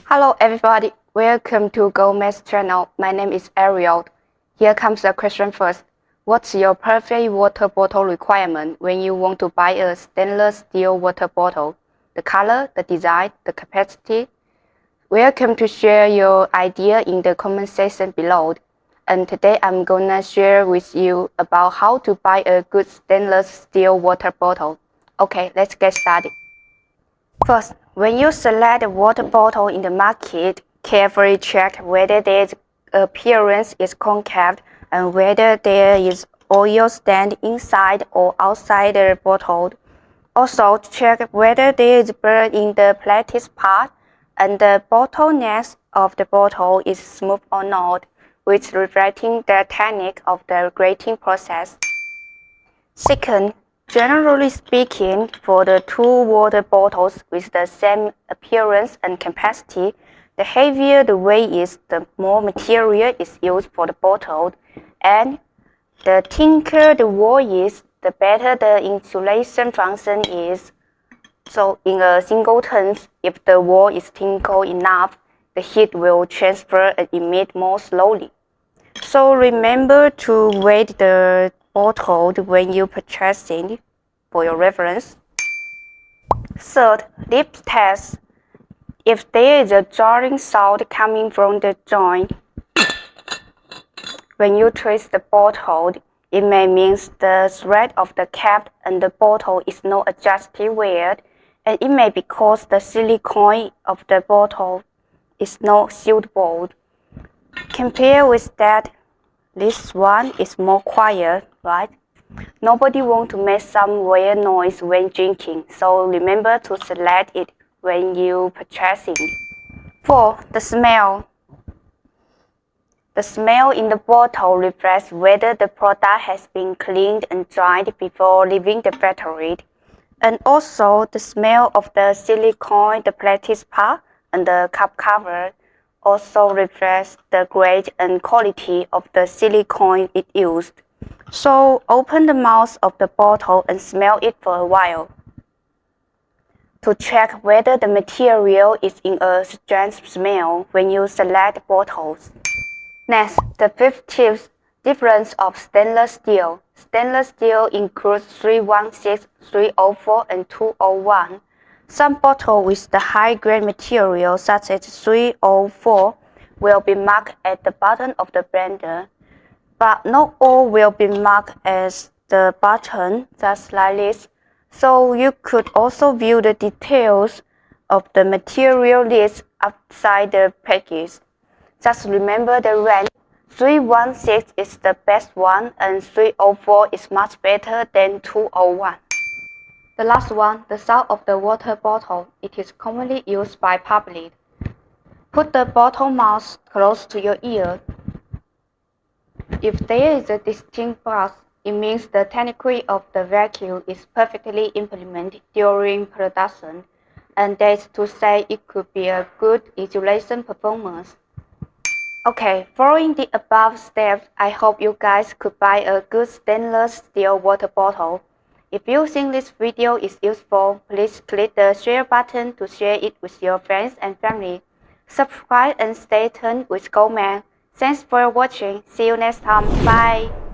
Hello everybody, welcome to Golmate's channel. My name is Ariel. Here comes the question first. What's your perfect water bottle requirement when you want to buy a stainless steel water bottle? The color, the design, the capacity? Welcome to share your idea in the comment section below. And today I'm gonna share with you about how to buy a good stainless steel water bottle. Okay, let's get started. First, when you select a water bottle in the market, carefully check whether its appearance is concave and whether there is oil stain inside or outside the bottle. Also, check whether there is burr in the plastic part and the bottleneck of the bottle is smooth or not, which reflecting the technique of the grading process. Second, generally speaking, for the two water bottles with the same appearance and capacity, the heavier the weight is, the more material is used for the bottle, and the thinner the wall is, the better the insulation function is. So in a single terms, if the wall is thinner enough, the heat will transfer and emit more slowly. So remember to weight the bottle when you purchase it for your reference. Third, lip test. If there is a jarring sound coming from the joint when you twist the bottle, it may mean the thread of the cap and the bottle is not adjusted well, and it may be because the silicone of the bottle is not suitable. Compare with that, this one is more quiet, right? Nobody wants to make some weird noise when drinking, so remember to select it when you purchase it. 4. The smell. The smell in the bottle reflects whether the product has been cleaned and dried before leaving the factory. And also, the smell of the silicone, the plastic part, and the cup cover also reflects the grade and quality of the silicone it used. So open the mouth of the bottle and smell it for a while to check whether the material is in a strange smell when you select bottles. Next, the fifth tip, difference of stainless steel. Stainless steel includes 316, 304, and 201. Some bottles with the high-grade material, such as 304, will be marked at the bottom of the blender, but not all will be marked as the bottom, just like this. So you could also view the details of the material list outside the package. Just remember the range. 316 is the best one and 304 is much better than 201. The last one, the sound of the water bottle. It is commonly used by public. Put the bottle mouth close to your ear. If there is a distinct buzz, it means the technique of the vacuum is perfectly implemented during production, and that is to say it could be a good insulation performance. Okay, following the above steps, I hope you guys could buy a good stainless steel water bottle. If you think this video is useful, please click the share button to share it with your friends and family. Subscribe and stay tuned with Golmate. Thanks for watching. See you next time. Bye.